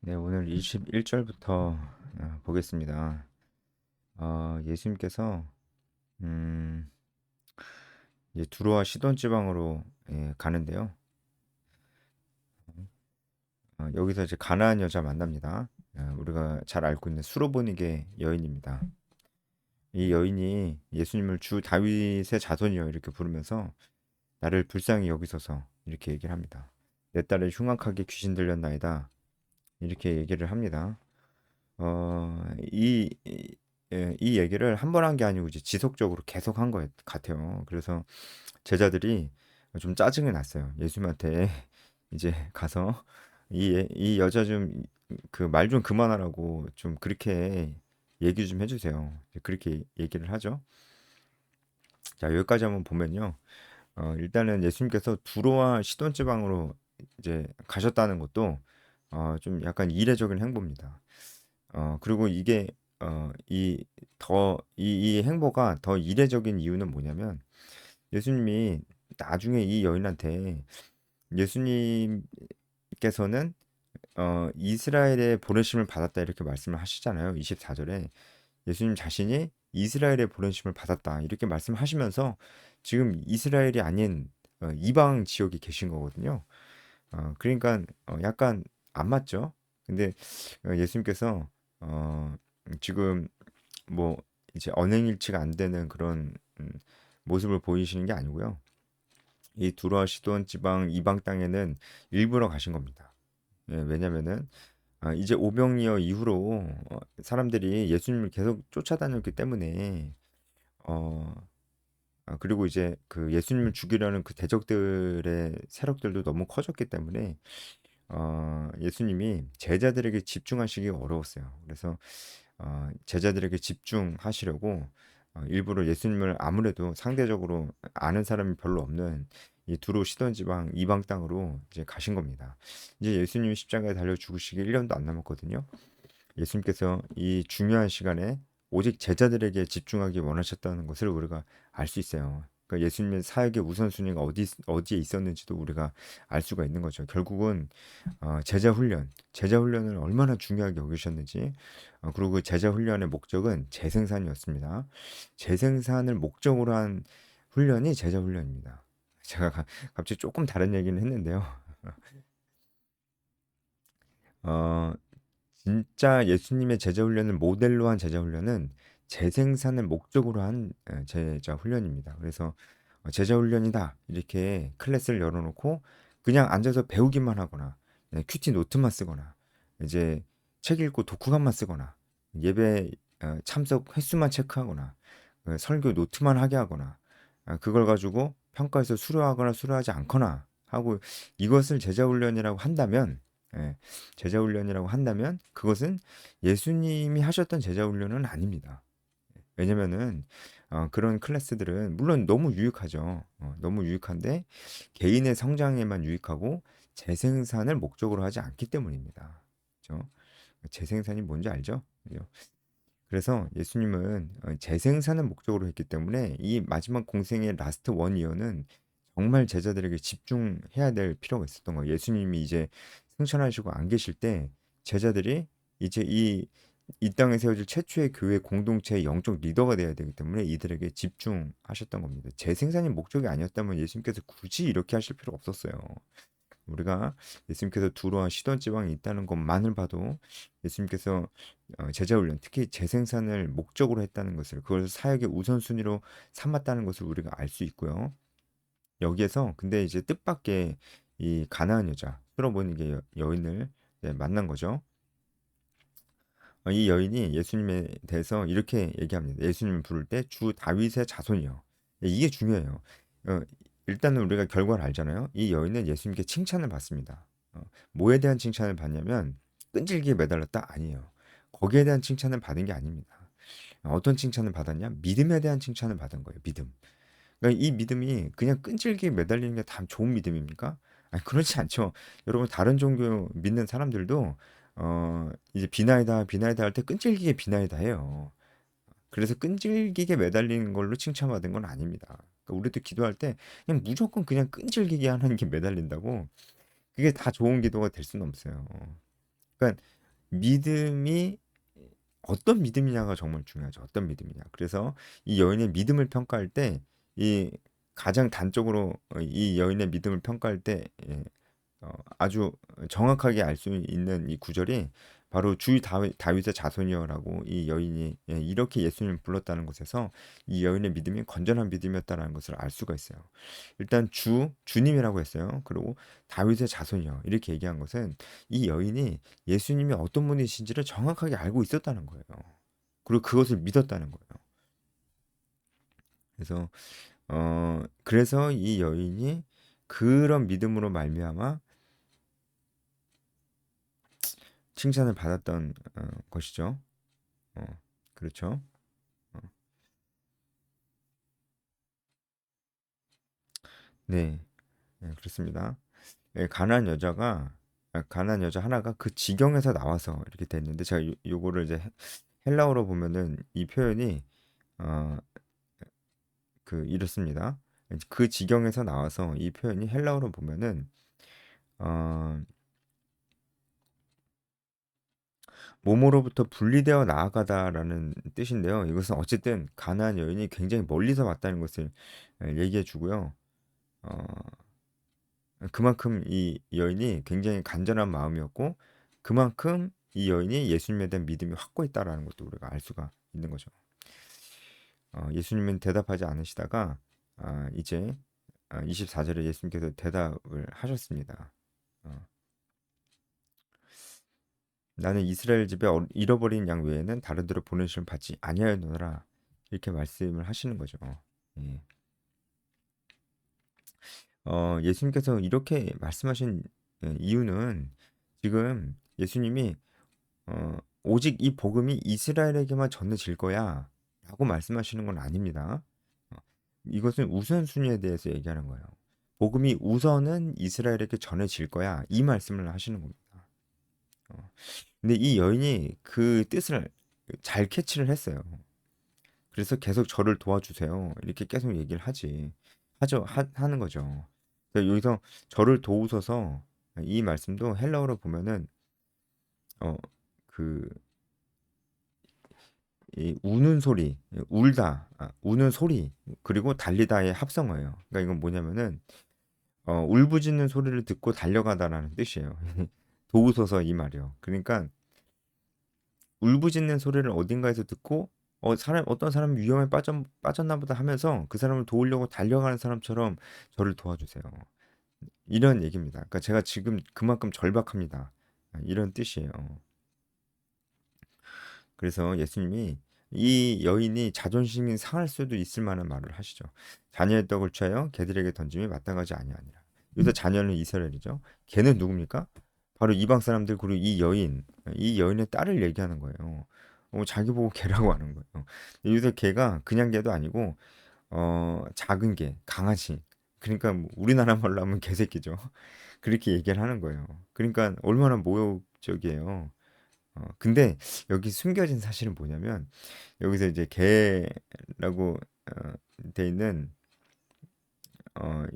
네, 오늘 21절부터 보겠습니다. 예수님께서 음, 이제 두로와 시돈 지방으로 가는데요. 여기서 이제 가나안 여자 만납니다. 우리가 잘 알고 있는 수로보니게 여인입니다. 이 여인이 예수님을 주 다윗의 자손이여 이렇게 부르면서 나를 불쌍히 여기소서 이렇게 얘기를 합니다. 내 딸을 흉악하게 귀신 들렸나이다 이렇게 얘기를 합니다. 이 얘기를 한 번 한 게 아니고 이제 지속적으로 계속 한 것 같아요. 그래서 제자들이 좀 짜증이 났어요. 예수님한테 이제 가서 이 여자 좀 그 말 좀 그만하라고 좀 그렇게 얘기 좀 해주세요. 그렇게 얘기를 하죠. 자, 여기까지 한번 보면요. 일단은 예수님께서 두로와 시돈 지방으로 이제 가셨다는 것도 좀 약간 이례적인 행보입니다. 그리고 이게 이 행보가 더 이례적인 이유는 뭐냐면 예수님이 나중에 이 여인한테 예수님께서는 이스라엘의 보내심을 받았다 이렇게 말씀을 하시잖아요. 24절에 예수님 자신이 이스라엘의 보내심을 받았다 이렇게 말씀하시면서 지금 이스라엘이 아닌 이방 지역에 계신 거거든요. 그러니까 약간 안 맞죠? 근데 예수님께서 어, 지금 뭐 이제 언행일치가 안 되는 그런 모습을 보이시는 게 아니고요. 이 두로와 시돈 지방 이방 땅에는 일부러 가신 겁니다. 예, 왜냐면은 이제 오병이어 이후로 사람들이 예수님을 계속 쫓아다녔기 때문에 어, 그리고 이제 그 예수님을 죽이려는 그 대적들의 세력들도 너무 커졌기 때문에 예수님이 제자들에게 집중하시기가 어려웠어요. 그래서 제자들에게 집중하시려고 일부러 예수님을 아무래도 상대적으로 아는 사람이 별로 없는 이 두로 시돈 지방 이방 땅으로 이제 가신 겁니다. 이제 예수님이 십자가에 달려 죽으시기 1년도 안 남았거든요. 예수님께서 이 중요한 시간에 오직 제자들에게 집중하기 원하셨다는 것을 우리가 알 수 있어요. 그러니까 예수님의 사역의 우선순위가 어디에 있었는지도 우리가 알 수가 있는 거죠. 결국은 제자 훈련을 얼마나 중요하게 여기셨는지, 그리고 그 제자 훈련의 목적은 재생산이었습니다. 재생산을 목적으로 한 훈련이 제자 훈련입니다. 제가 갑자기 조금 다른 얘기는 했는데요. 어, 진짜 예수님의 제자 훈련을 모델로 한 제자 훈련은 재생산을 목적으로 한 제자 훈련입니다. 그래서 제자 훈련이다 이렇게 클래스를 열어놓고 그냥 앉아서 배우기만 하거나 큐티 노트만 쓰거나 이제 책 읽고 독후감만 쓰거나 예배 참석 횟수만 체크하거나 설교 노트만 하게 하거나 그걸 가지고 평가에서 수료하거나 수료하지 않거나 하고 이것을 제자 훈련이라고 한다면 예, 제자 훈련이라고 한다면 그것은 예수님이 하셨던 제자 훈련은 아닙니다. 왜냐면은 그런 클래스들은 물론 너무 유익하죠. 너무 유익한데 개인의 성장에만 유익하고 재생산을 목적으로 하지 않기 때문입니다. 그죠? 재생산이 뭔지 알죠? 그죠? 그래서 예수님은 재생산을 목적으로 했기 때문에 이 마지막 공생의 라스트 원 이어는 정말 제자들에게 집중해야 될 필요가 있었던 거예요. 예수님이 이제 승천하시고 안 계실 때 제자들이 이제 이 땅에 세워질 최초의 교회 공동체의 영적 리더가 되어야 되기 때문에 이들에게 집중하셨던 겁니다. 재생산이 목적이 아니었다면 예수님께서 굳이 이렇게 하실 필요 없었어요. 우리가 예수님께서 두로와 시돈 지방에 있다는 것만을 봐도 예수님께서 제자 훈련, 특히 재생산을 목적으로 했다는 것을 그걸 사역의 우선순위로 삼았다는 것을 우리가 알 수 있고요. 여기에서 근데 이제 뜻밖의 이 가나안 여자 풀어보는 여인을 만난 거죠. 이 여인이 예수님에 대해서 이렇게 얘기합니다. 예수님을 부를 때 주 다윗의 자손이요. 이게 중요해요. 어, 일단은 우리가 결과를 알잖아요. 이 여인은 예수님께 칭찬을 받습니다. 뭐에 대한 칭찬을 받냐면 끈질기게 매달렸다 아니에요. 거기에 대한 칭찬을 받은 게 아닙니다. 어떤 칭찬을 받았냐? 믿음에 대한 칭찬을 받은 거예요. 믿음. 그러니까 이 믿음이 그냥 끈질기게 매달리는 게 다 좋은 믿음입니까? 아니, 그렇지 않죠. 여러분 다른 종교 믿는 사람들도 이제 비나이다 비나이다 할 때 끈질기게 비나이다 해요. 그래서 끈질기게 매달리는 걸로 칭찬받은 건 아닙니다. 그러니까 우리도 기도할 때 그냥 무조건 그냥 끈질기게 하나님께 매달린다고 그게 다 좋은 기도가 될 수는 없어요. 그러니까 믿음이 어떤 믿음이냐가 정말 중요하죠. 어떤 믿음이냐. 그래서 이 여인의 믿음을 평가할 때 이 가장 단적으로 이 여인의 믿음을 평가할 때 아주 정확하게 알 수 있는 이 구절이 바로 주 다윗의 자손이여라고 이 여인이 이렇게 예수님을 불렀다는 것에서 이 여인의 믿음이 건전한 믿음이었다는 것을 알 수가 있어요. 일단 주님이라고 했어요. 그리고 다윗의 자손이여 이렇게 얘기한 것은 이 여인이 예수님이 어떤 분이신지를 정확하게 알고 있었다는 거예요. 그리고 그것을 믿었다는 거예요. 그래서 그래서 이 여인이 그런 믿음으로 말미암아 칭찬을 받았던 것이죠. 어, 그렇죠. 어, 네, 네, 그렇습니다. 예, 가난한 여자 하나가 그 지경에서 나와서 이렇게 됐는데 제가 요거를 이제 헬라어로 보면은 이 표현이 어, 이렇습니다. 그 지경에서 나와서 이 표현이 헬라어로 보면은 어, 몸으로부터 분리되어 나아가다라는 뜻인데요. 이것은 어쨌든 가나안 여인이 굉장히 멀리서 왔다는 것을 얘기해 주고요. 어, 그만큼 이 여인이 굉장히 간절한 마음이었고 그만큼 이 여인이 예수님에 대한 믿음이 확고했다라는 것도 우리가 알 수가 있는 거죠. 예수님은 대답하지 않으시다가 이제 24절에 예수님께서 대답을 하셨습니다. 어, 나는 이스라엘 집에 잃어버린 양 외에는 다른 데로 보내심을 받지 아니하였노라 이렇게 말씀을 하시는 거죠. 예. 예수님께서 이렇게 말씀하신 이유는 지금 예수님이 오직 이 복음이 이스라엘에게만 전해질 거야 라고 말씀하시는 건 아닙니다. 어, 이것은 우선순위에 대해서 얘기하는 거예요. 복음이 우선은 이스라엘에게 전해질 거야 이 말씀을 하시는 겁니다. 어, 근데 이 여인이 그 뜻을 잘 캐치를 했어요. 그래서 계속 저를 도와주세요. 이렇게 계속 얘기를 하는 거죠. 그래서 여기서 저를 도우소서 이 말씀도 헬라어로 보면은 어, 그, 이 우는 소리, 우는 소리, 그리고 달리다의 합성어예요. 그러니까 이건 뭐냐면은 울부짖는 소리를 듣고 달려가다라는 뜻이에요. 도우소서 이 말이요. 그러니까 울부짖는 소리를 어딘가에서 듣고 어떤 사람이 위험에 빠졌나 보다 하면서 그 사람을 도우려고 달려가는 사람처럼 저를 도와주세요. 이런 얘기입니다. 그러니까 제가 지금 그만큼 절박합니다. 이런 뜻이에요. 그래서 예수님이 이 여인이 자존심이 상할 수도 있을 만한 말을 하시죠. 자녀의 떡을 취하여 개들에게 던짐이 마땅하지 아니하니라. 여기서 자녀는 이스라엘이죠. 걔는 누굽니까? 바로 이방 사람들 그리고 이 여인의 딸을 얘기하는 거예요. 자기 보고 개라고 하는 거예요. 여기서 개가 그냥 개도 아니고 작은 개, 강아지. 그러니까 뭐 우리나라 말로 하면 개새끼죠. 그렇게 얘기를 하는 거예요. 그러니까 얼마나 모욕적이에요. 근데 여기 숨겨진 사실은 뭐냐면 여기서 이제 개라고 돼 있는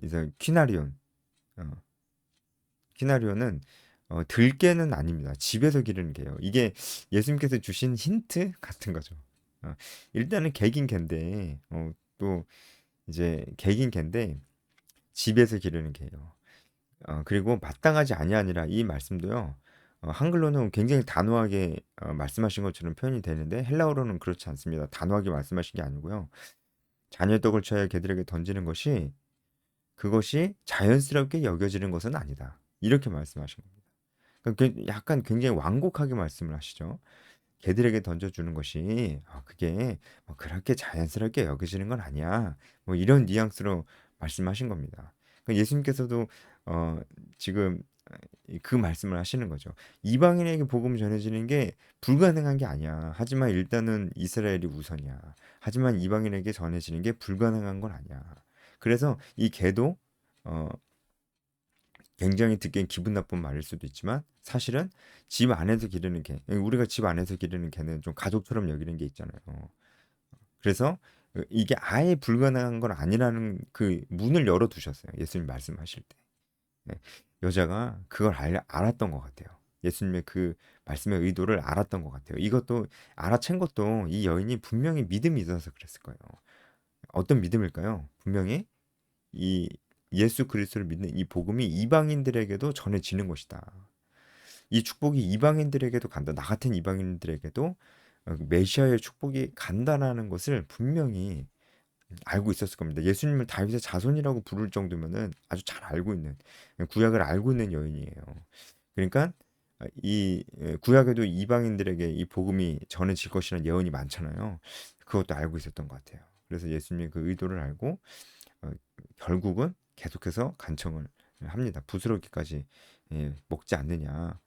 이제 어, 퀴나리온은 들개는 아닙니다. 집에서 기르는 개예요. 이게 예수님께서 주신 힌트 같은 거죠. 어, 일단은 개긴 개인데 또 이제 개긴 개인데 집에서 기르는 개예요. 그리고 마땅하지 아니하니라 이 말씀도요. 한글로는 굉장히 단호하게 말씀하신 것처럼 표현이 되는데 헬라어로는 그렇지 않습니다. 단호하게 말씀하신 게 아니고요. 자녀의 떡을 취하여 개들에게 던지는 것이 그것이 자연스럽게 여겨지는 것은 아니다. 이렇게 말씀하신 겁니다. 그러니까 약간 굉장히 완곡하게 말씀을 하시죠. 개들에게 던져주는 것이 그게 뭐 그렇게 자연스럽게 여겨지는 건 아니야. 뭐 이런 뉘앙스로 말씀하신 겁니다. 그러니까 예수님께서도 지금 그 말씀을 하시는 거죠. 이방인에게 복음 전해지는 게 불가능한 게 아니야. 하지만 일단은 이스라엘이 우선이야. 하지만 이방인에게 전해지는 게 불가능한 건 아니야. 그래서 이 개도 어, 굉장히 듣기엔 기분 나쁜 말일 수도 있지만 사실은 집 안에서 기르는 개, 우리가 집 안에서 기르는 개는 좀 가족처럼 여기는 게 있잖아요. 그래서 이게 아예 불가능한 건 아니라는 그 문을 열어 두셨어요. 예수님 말씀하실 때. 네. 여자가 그걸 알았던 것 같아요. 예수님의 그 말씀의 의도를 알았던 것 같아요. 이것도 알아챈 것도 이 여인이 분명히 믿음이 있어서 그랬을 거예요. 어떤 믿음일까요? 분명히 이 예수 그리스도를 믿는 이 복음이 이방인들에게도 전해지는 것이다. 이 축복이 이방인들에게도 간다. 나 같은 이방인들에게도 메시아의 축복이 간다라는 것을 분명히 알고 있었을 겁니다. 예수님을 다윗의 자손이라고 부를 정도면은 아주 잘 알고 있는 구약을 알고 있는 여인이에요. 그러니까 이 구약에도 이방인들에게 이 복음이 전해질 것이라는 예언이 많잖아요. 그것도 알고 있었던 것 같아요. 그래서 예수님의 그 의도를 알고 어, 결국은 계속해서 간청을 합니다. 부스러기까지 먹지 않느냐.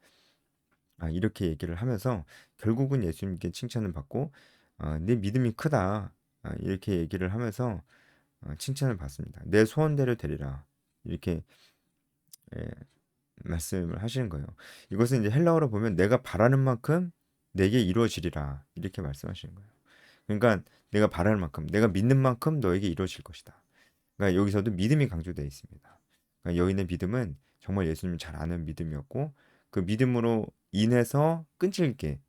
이렇게 얘기를 하면서 결국은 예수님께 칭찬을 받고 네 믿음이 크다. 이렇게 얘기를 하면서 칭찬을 받습니다. 내 소원대로 되리라. 이렇게 예, 말씀을 하시는 거예요. 이것은 이제 헬라어로 보면 내가 바라는 만큼 내게 이루어지리라. 이렇게 말씀하시는 거예요. 그러니까 내가 바라는 만큼, 내가 믿는 만큼 너에게 이루어질 것이다. 그러니까 여기서도 믿음이 강조되어 있습니다. 그러니까 여인의 믿음은 정말 예수님을 잘 아는 믿음이었고 그 믿음으로 인해서 끈질기게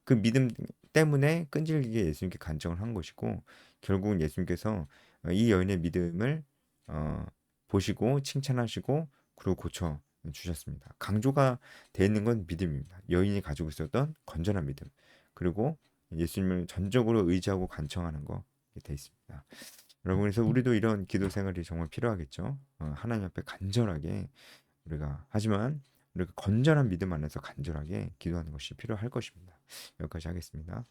그 믿음 때문에 끈질기게 예수님께 간청을 한 것이고 결국은 예수님께서 이 여인의 믿음을 어, 보시고 칭찬하시고 그리고 고쳐 주셨습니다. 강조가 되어 있는 건 믿음입니다. 여인이 가지고 있었던 건전한 믿음 그리고 예수님을 전적으로 의지하고 간청하는 거 되어 있습니다. 여러분 그래서 우리도 이런 기도 생활이 정말 필요하겠죠. 하나님 앞에 간절하게 우리가 하지만 우리가 건전한 믿음 안에서 간절하게 기도하는 것이 필요할 것입니다. 여기까지 하겠습니다.